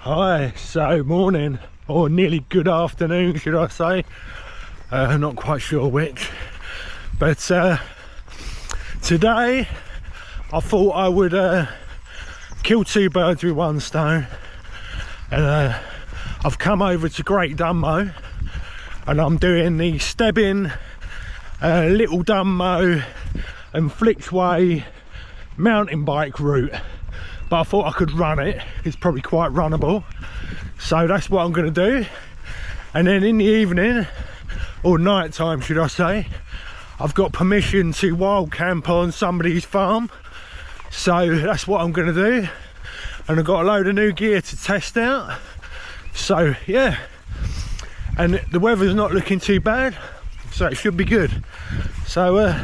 Hi, so morning, or nearly good afternoon should I say, not quite sure which, but today I thought I would kill two birds with one stone, and I've come over to Great Dunmow and I'm doing the Stebbing, Little Dunmow and Flixway mountain bike route. But I thought I could run it. It's probably quite runnable, so that's what I'm going to do. And then in the evening, or night time should I say, I've got permission to wild camp on somebody's farm, so that's what I'm going to do. And I've got a load of new gear to test out, so yeah. And the weather's not looking too bad, so it should be good. So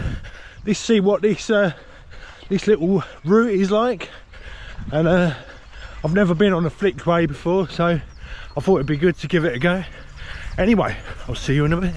let's see what this little route is like. And I've never been on a Flixway before, so I thought it'd be good to give it a go. Anyway, I'll see you in a bit.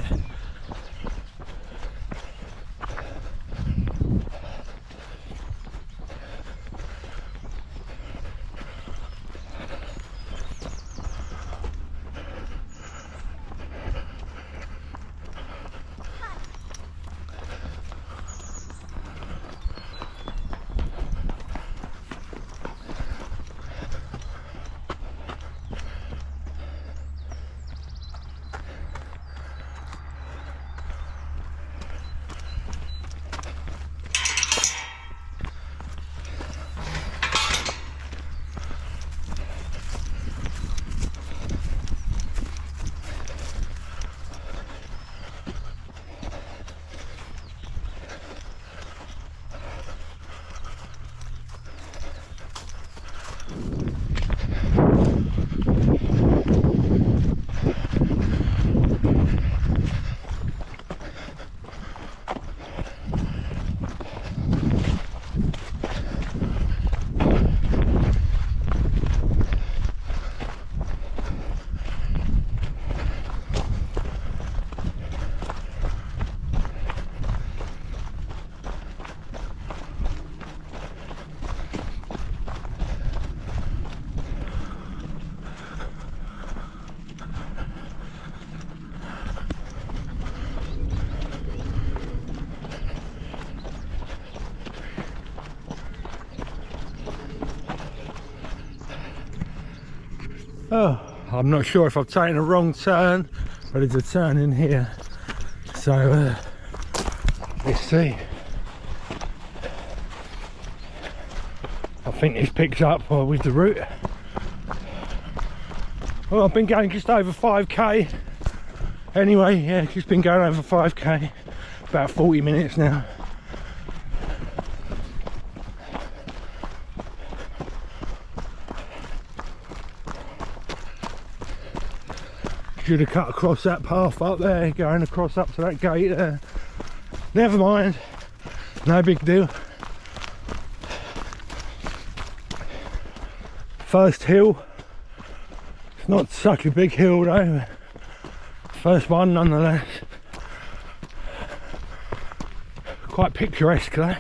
Oh, I'm not sure if I've taken a wrong turn, but there's a turn in here, so let's see. I think this picks up with the route. Well, I've been going just over 5k anyway. Yeah, just been going over 5k, about 40 minutes now. Should have cut across that path up there, going across up to that gate there. Never mind, no big deal. First hill, it's not such a big hill though. First one nonetheless. Quite picturesque though.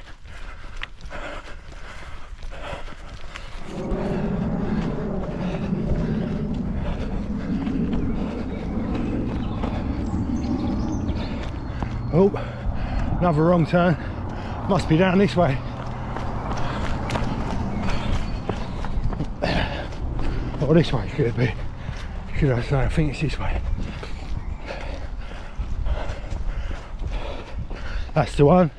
Oh, another wrong turn. Must be down this way. Or this way should it be? Should I say? I think it's this way. That's the one.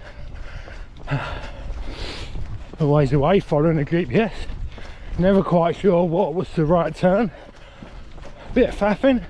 Always away following the GPS. Never quite sure what was the right turn. Bit faffing.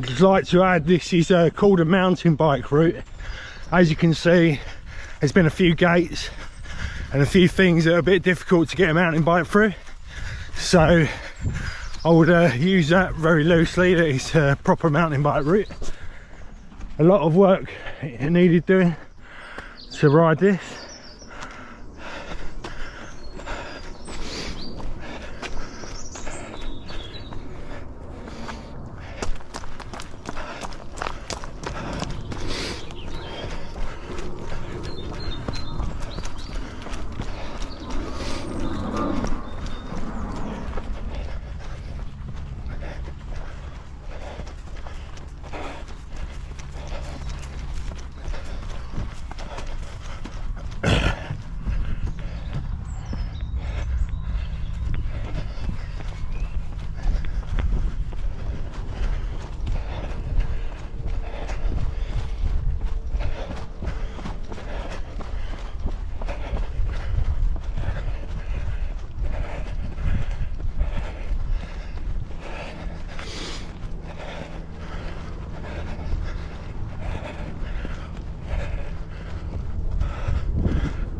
I'd like to add, this is called a mountain bike route. As you can see, there's been a few gates and a few things that are a bit difficult to get a mountain bike through, so I would use that very loosely. That is a proper mountain bike route. A lot of work needed doing to ride this.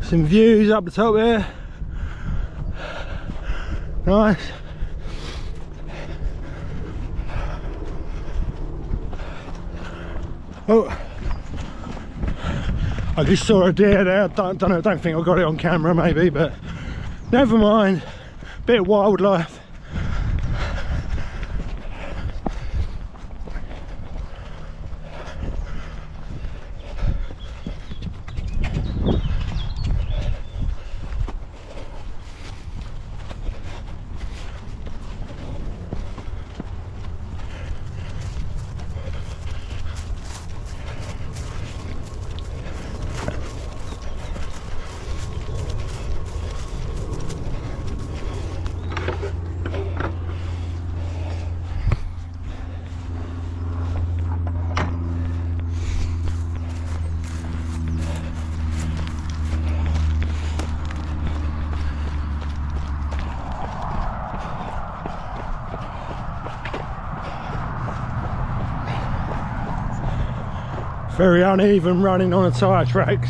Some views up the top there. Nice. Oh, I just saw a deer there. I don't think I got it on camera, maybe, but never mind. Bit of wildlife. Very uneven running on the tyre tracks.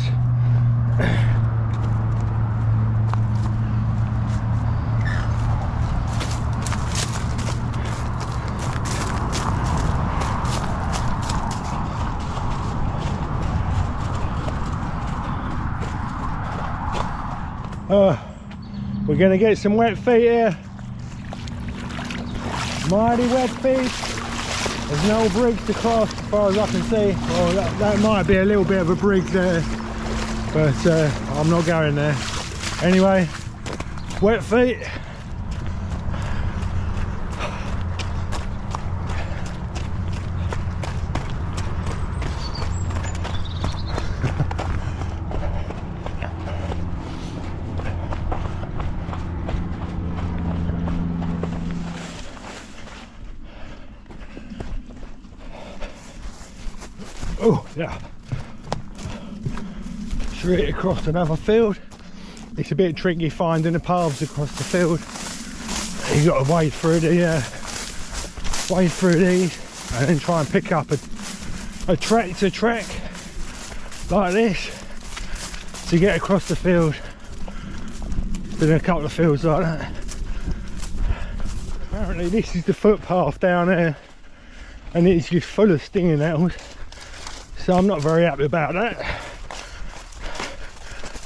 We're gonna get some wet feet here. Mighty wet feet. There's no bridge to cross as far as I can see. Well, that might be a little bit of a bridge there, but I'm not going there. Anyway, wet feet. Oh yeah, straight across another field. It's a bit tricky finding the paths across the field. You got to wade through these and then try and pick up a tractor track like this to get across the field. Been a couple of fields like that. Apparently this is the footpath down there. and it's just full of stinging nettles, so I'm not very happy about that.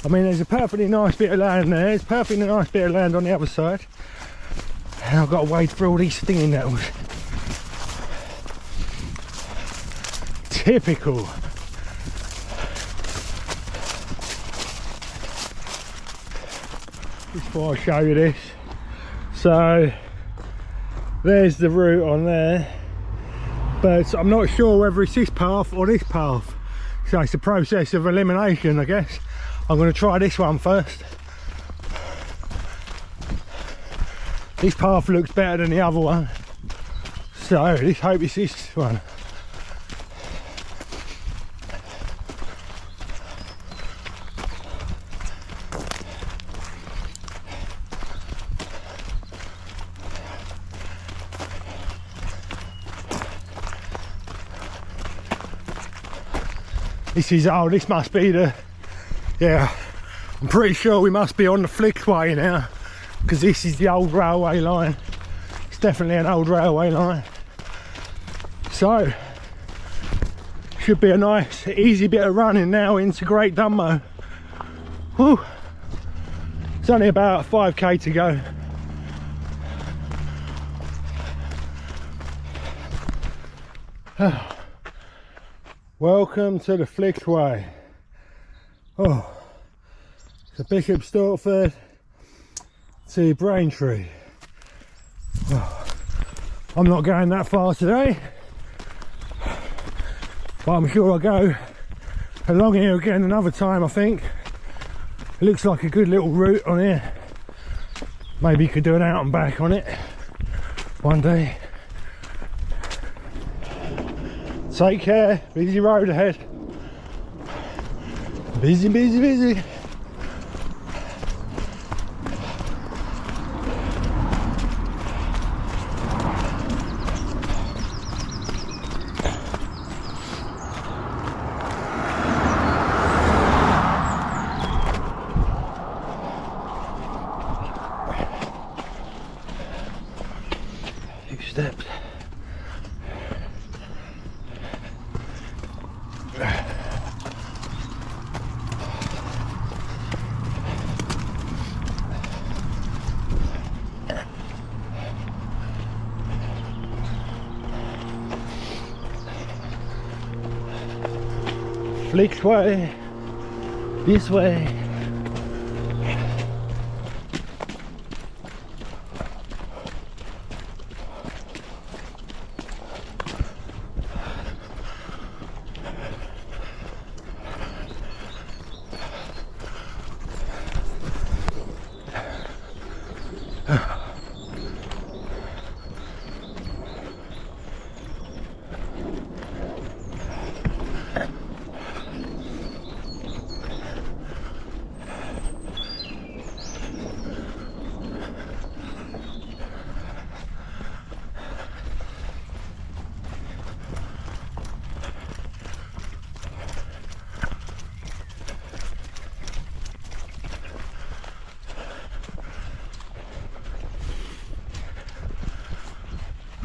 I mean, there's a perfectly nice bit of land there, there's a perfectly nice bit of land on the other side, and I've got to wade through all these stinging nettles. Typical. Just thought I'd show you this. So there's the route on there, but I'm not sure whether it's this path or this path, so it's a process of elimination, I guess. I'm going to try this one first. This path looks better than the other one, so let's hope it's this one. This is, oh, this must be the, yeah, I'm pretty sure we must be on the Flickway now, because this is the old railway line. It's definitely an old railway line. So, should be a nice, easy bit of running now into Great Dunmow. Whew. It's only about 5k to go. Welcome to the Flickway. Oh, so Bishop Stortford to Braintree. Oh, I'm not going that far today, but I'm sure I'll go along here again another time. I think it looks like a good little route on here. Maybe you could do an out and back on it one day. Take care, busy road ahead. Busy, busy, busy. Few steps. Flickway, this way.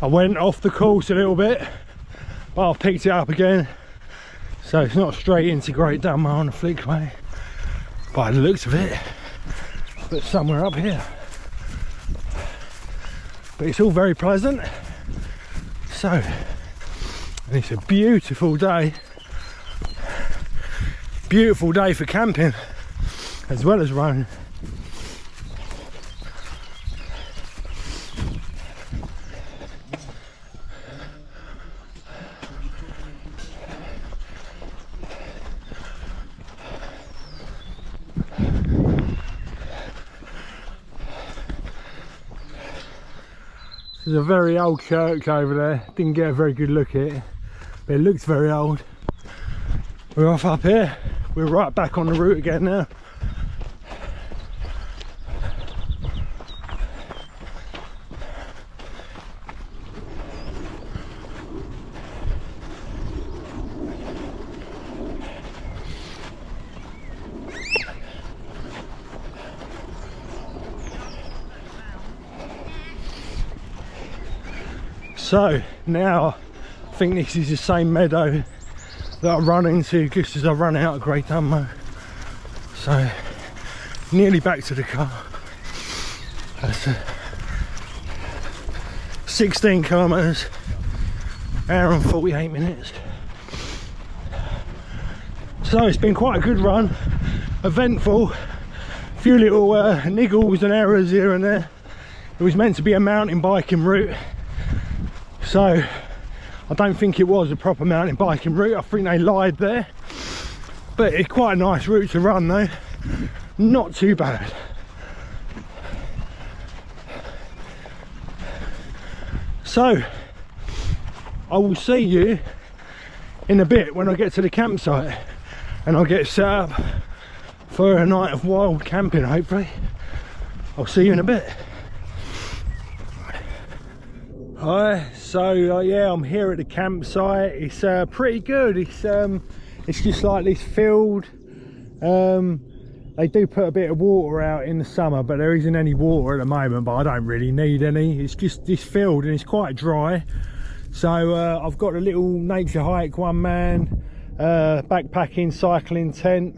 I went off the course a little bit, but I've picked it up again, so it's not straight into Great Dunmow on the Flickway by the looks of it, but somewhere up here. But it's all very pleasant. So, and it's a beautiful day for camping as well as running. There's a very old church over there. Didn't get a very good look at it, but it looks very old. We're off up here. We're right back on the route again now. So now think this is the same meadow that I run into just as I run out of Great Dunmow. So nearly back to the car. That's 16 kilometres, hour and 48 minutes. So it's been quite a good run, eventful, a few little niggles and errors here and there. It was meant to be a mountain biking route, so I don't think it was a proper mountain biking route. I think they lied there, but it's quite a nice route to run though, not too bad. So I will see you in a bit when I get to the campsite and I'll get set up for a night of wild camping, hopefully. I'll see you in a bit. Hi, so yeah, I'm here at the campsite. It's pretty good. It's just like this field. They do put a bit of water out in the summer, but there isn't any water at the moment, but I don't really need any. It's just this field and it's quite dry. So I've got a little nature hike, one man, backpacking, cycling tent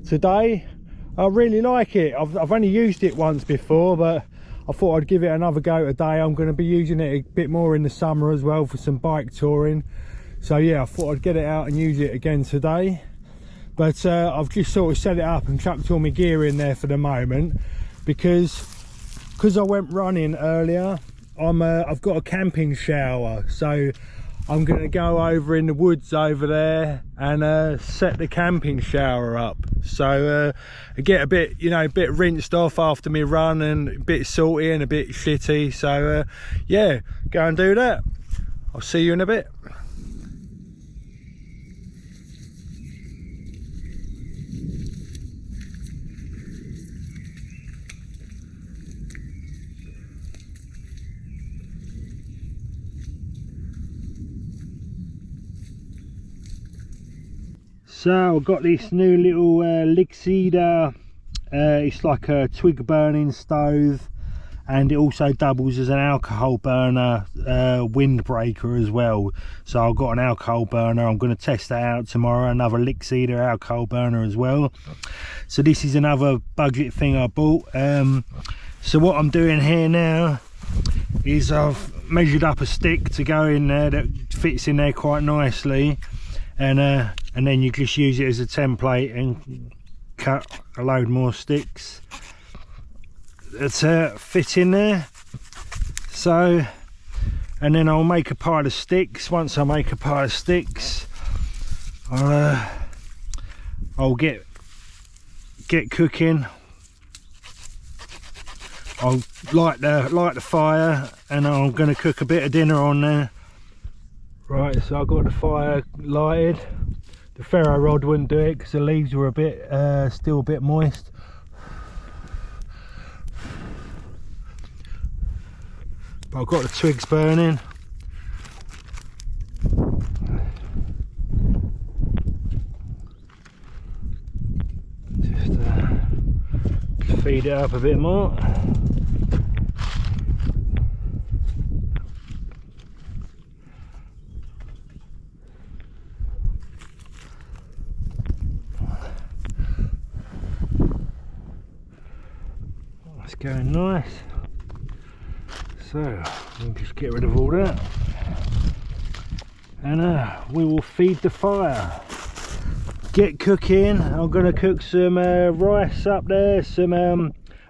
today. I really like it. I've only used it once before, but I thought I'd give it another go today. I'm going to be using it a bit more in the summer as well for some bike touring. So yeah, I thought I'd get it out and use it again today. But I've just sort of set it up and chucked all my gear in there for the moment because I went running earlier. I've got a camping shower, so I'm going to go over in the woods over there and set the camping shower up. So I get a bit, you know, a bit rinsed off after my run and a bit salty and a bit shitty. So yeah, go and do that. I'll see you in a bit. So I've got this new little Lixider. It's like a twig burning stove, and it also doubles as an alcohol burner windbreaker as well. So I've got an alcohol burner. I'm going to test that out tomorrow. Another Lixider alcohol burner as well. So this is another budget thing I bought. So what I'm doing here now is I've measured up a stick to go in there that fits in there quite nicely. And then you just use it as a template and cut a load more sticks that fit in there. So, and then I'll make a pile of sticks. Once I make a pile of sticks, I'll get cooking. I'll light the fire, and I'm going to cook a bit of dinner on there. Right, so I've got the fire lighted. The ferro rod wouldn't do it because the leaves were a bit still a bit moist. But I've got the twigs burning. Just feed it up a bit more. Going nice. So we'll just get rid of all that, and we will feed the fire. Get cooking. I'm going to cook some rice up there, some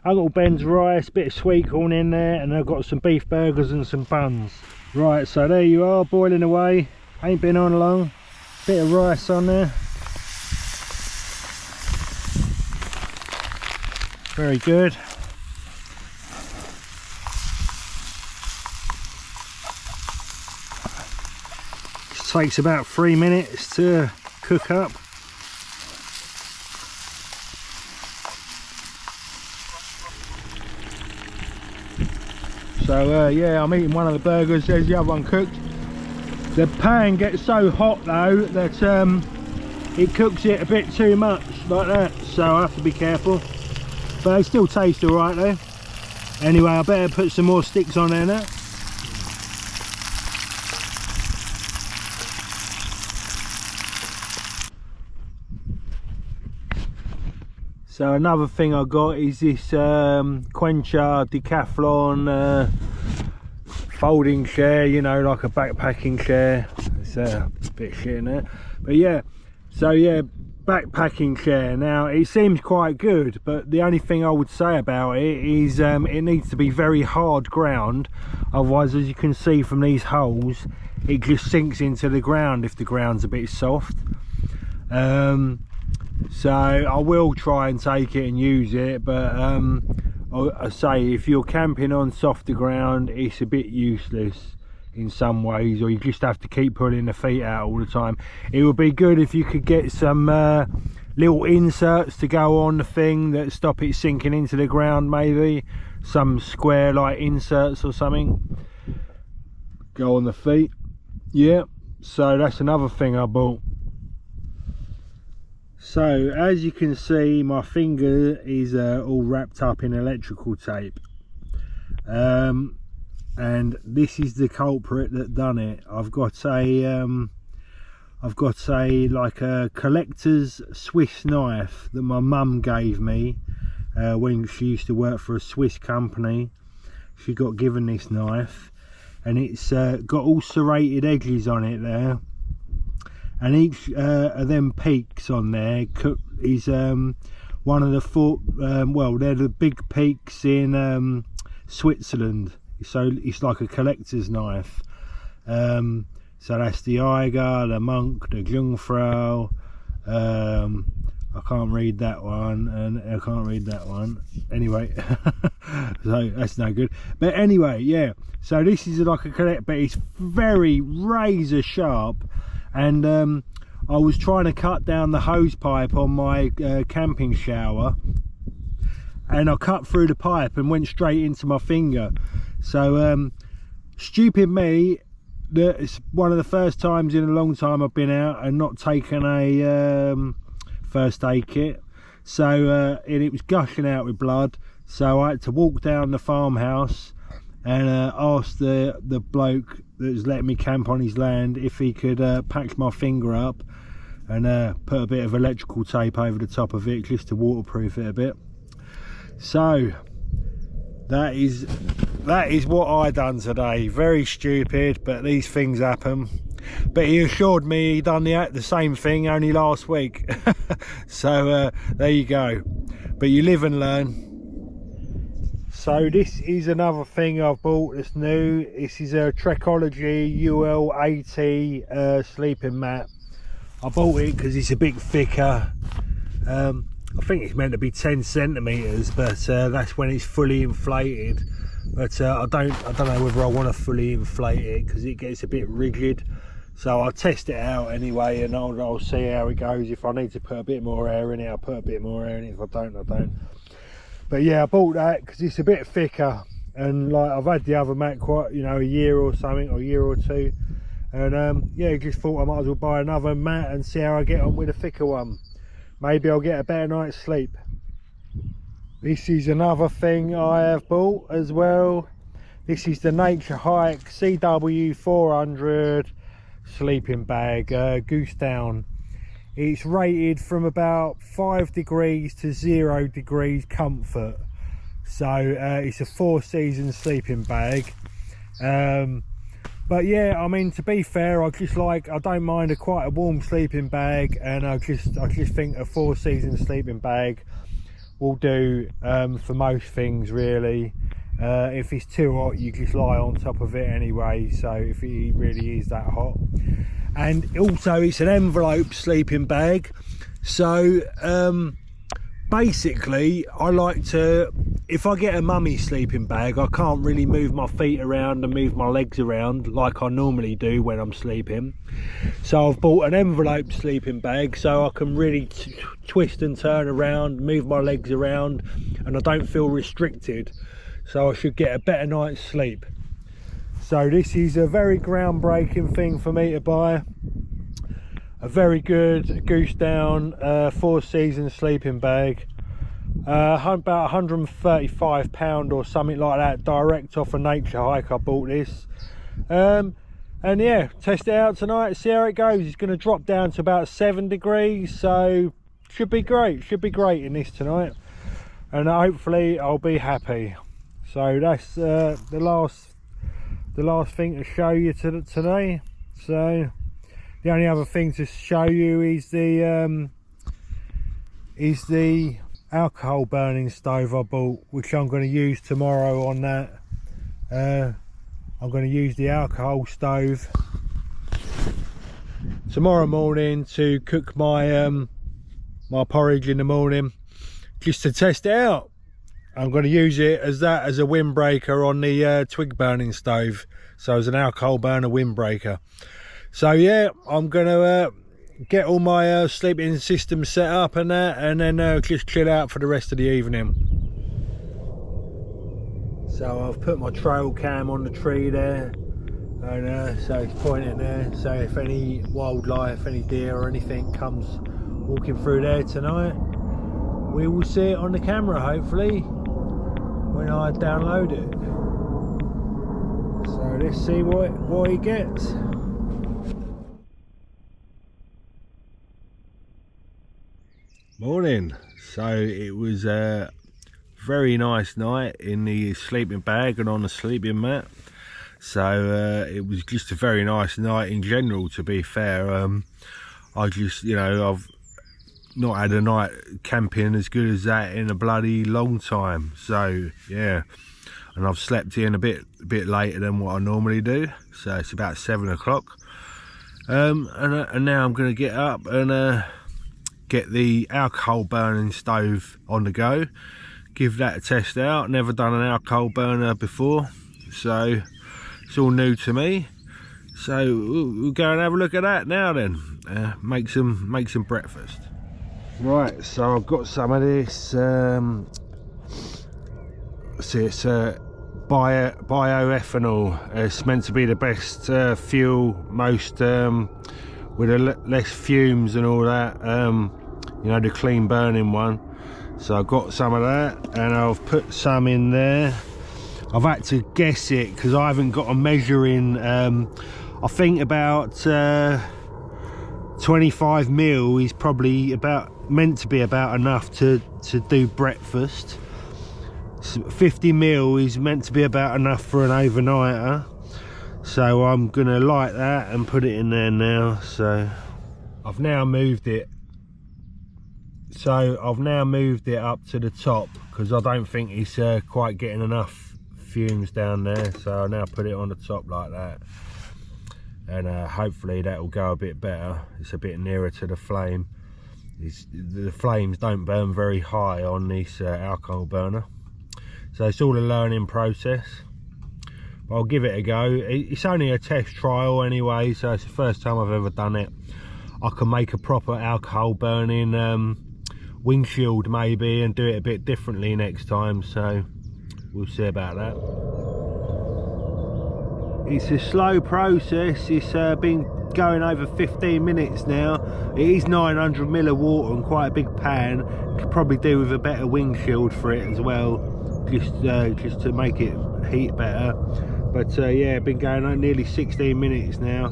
Uncle Ben's rice, bit of sweet corn in there, and I've got some beef burgers and some buns. Right, so there you are, boiling away. Ain't been on long. Bit of rice on there. Very good. Takes about 3 minutes to cook up. So yeah, I'm eating one of the burgers. There's the other one cooked. The pan gets so hot though that it cooks it a bit too much like that, so I have to be careful, but they still taste all right though. Anyway, I better put some more sticks on there now. So another thing I got is this Quencher Decathlon folding chair, you know, like a backpacking chair. It's a bit shit in there, but yeah. So yeah, backpacking chair. Now it seems quite good, but the only thing I would say about it is it needs to be very hard ground, otherwise, as you can see from these holes, it just sinks into the ground if the ground's a bit soft. So I will try and take it and use it, but I say if you're camping on softer ground, it's a bit useless in some ways, or you just have to keep pulling the feet out all the time. It would be good if you could get some little inserts to go on the thing that stop it sinking into the ground, maybe some square like inserts or something go on the feet. Yeah, so that's another thing I bought. So as you can see, my finger is all wrapped up in electrical tape, and this is the culprit that done it. I've got a like a collector's Swiss knife that my mum gave me when she used to work for a Swiss company. She got given this knife, and it's got all serrated edges on it there, and each of them peaks on there is one of the four, well, they're the big peaks in Switzerland. So it's like a collector's knife. So that's the Eiger, the Monk, the Jungfrau. I can't read that one, and I can't read that one. Anyway, so that's no good. But anyway, yeah. So this is like a collect, but it's very razor sharp. And I was trying to cut down the hose pipe on my camping shower, and I cut through the pipe and went straight into my finger. So stupid me, it's one of the first times in a long time I've been out and not taken a first aid kit. So and it was gushing out with blood, so I had to walk down the farmhouse and ask the bloke that was letting me camp on his land if he could patch my finger up and put a bit of electrical tape over the top of it just to waterproof it a bit. So that is what I done today. Very stupid, but these things happen. But he assured me he done the same thing only last week. So there you go. But you live and learn. So this is another thing I've bought that's new. This is a Trekology UL80 sleeping mat. I bought it because it's a bit thicker. I think it's meant to be 10 centimeters, but that's when it's fully inflated. But I don't know whether I want to fully inflate it because it gets a bit rigid. So I'll test it out anyway, and I'll see how it goes. If I need to put a bit more air in it, I'll put a bit more air in it. If I don't, I don't. But yeah, I bought that because it's a bit thicker, and like I've had the other mat quite, you know, a year or something, or a year or two, and yeah, just thought I might as well buy another mat and see how I get on with a thicker one. Maybe I'll get a better night's sleep. This is another thing I have bought as well. This is the Nature Hike CW400 sleeping bag, Goose Down. It's rated from about 5 degrees to 0 degrees comfort. So it's a 4-season sleeping bag. But yeah, I mean, to be fair, I don't mind quite a warm sleeping bag, and I just think a 4-season sleeping bag will do for most things really. If it's too hot, you just lie on top of it anyway, so if it really is that hot. And also it's an envelope sleeping bag, so basically I like to, if I get a mummy sleeping bag, I can't really move my feet around and move my legs around like I normally do when I'm sleeping. So I've bought an envelope sleeping bag so I can really twist and turn around, move my legs around, and I don't feel restricted, so I should get a better night's sleep. So this is a very groundbreaking thing for me to buy. A very good Goose Down 4-season sleeping bag. About £135 or something like that, direct off a Nature Hike I bought this. And yeah, test it out tonight, see how it goes. It's going to drop down to about 7 degrees, so should be great. Should be great in this tonight, and hopefully I'll be happy. So that's the last thing to show you today. So the only other thing to show you is the alcohol burning stove I bought, which I'm going to use tomorrow on that. I'm going to use the alcohol stove tomorrow morning to cook my my porridge in the morning, just to test it out. I'm going to use it as a windbreaker on the twig burning stove, so as an alcohol burner windbreaker. So yeah, I'm going to get all my sleeping system set up and that, and then just chill out for the rest of the evening. So I've put my trail cam on the tree there, and so it's pointing there, so if any wildlife, any deer or anything comes walking through there tonight, we will see it on the camera hopefully when I download it. So let's see what he gets. Morning. So it was a very nice night in the sleeping bag and on the sleeping mat. So it was just a very nice night in general, to be fair. I just, you know, I've not had a night camping as good as that in a bloody long time. So yeah, and I've slept in a bit later than what I normally do, so it's about 7 o'clock. And now I'm going to get up and get the alcohol burning stove on the go, give that a test out. Never done an alcohol burner before, so it's all new to me. So we'll go and have a look at that now then. Make some breakfast. Right, so I've got some of this. See, it's bioethanol. It's meant to be the best fuel, most with less fumes and all that. You know, the clean burning one. So I've got some of that, and I've put some in there. I've had to guess it because I haven't got a measuring. I think about 25 mil is probably meant to be about enough to do breakfast. 50 mil is meant to be about enough for an overnighter. So I'm gonna light that and put it in there now. So I've now moved it. Up to the top because I don't think it's quite getting enough fumes down there. So I'll now put it on the top like that, and hopefully that will go a bit better. It's a bit nearer to the flame. The flames don't burn very high on this alcohol burner, so it's all a learning process. But I'll give it a go. It's only a test trial anyway, so it's the first time I've ever done it. I can make a proper alcohol burning windshield maybe, and do it a bit differently next time, so we'll see about that. It's a slow process. It's been going over 15 minutes now. It is 900 ml of water and quite a big pan. Could probably do with a better windshield for it as well, just to make it heat better. But yeah, been going on nearly 16 minutes now,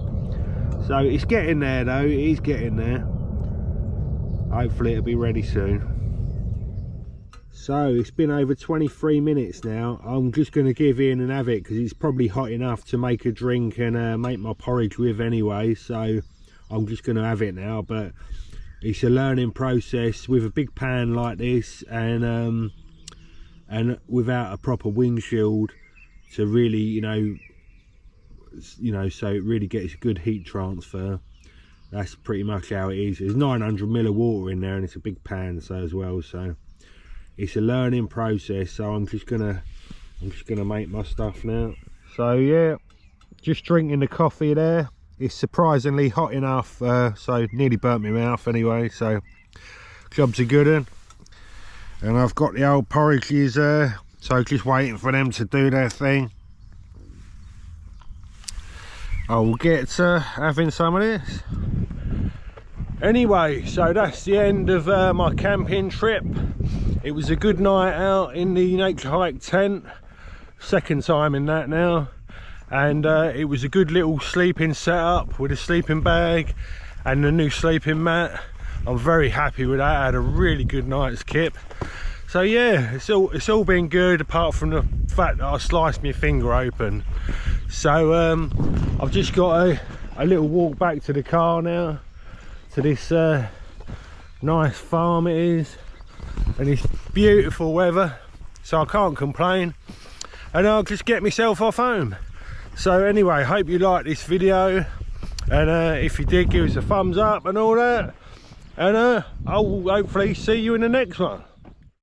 so it's getting there though. It is getting there. Hopefully it'll be ready soon. So it's been over 23 minutes now. I'm just going to give in and have it because it's probably hot enough to make a drink and make my porridge with anyway. So I'm just going to have it now. But it's a learning process with a big pan like this, and without a proper windshield to really, you know, so it really gets a good heat transfer. That's pretty much how it is. There's 900 ml of water in there, and it's a big pan so as well. So it's a learning process. So I'm just gonna make my stuff now. So yeah, just drinking the coffee there. It's surprisingly hot enough, so nearly burnt my mouth anyway. So job's a good one. And I've got the old porridges there, so just waiting for them to do their thing. I will get to having some of this. Anyway, so that's the end of my camping trip. It was a good night out in the nature hike tent. Second time in that now. And it was a good little sleeping setup with a sleeping bag and a new sleeping mat. I'm very happy with that. I had a really good night's kip. So yeah, it's all been good, apart from the fact that I sliced my finger open. So I've just got a little walk back to the car now, to this nice farm it is, and it's beautiful weather, so I can't complain, and I'll just get myself off home. So anyway, hope you liked this video, and if you did, give us a thumbs up and all that, and I'll hopefully see you in the next one.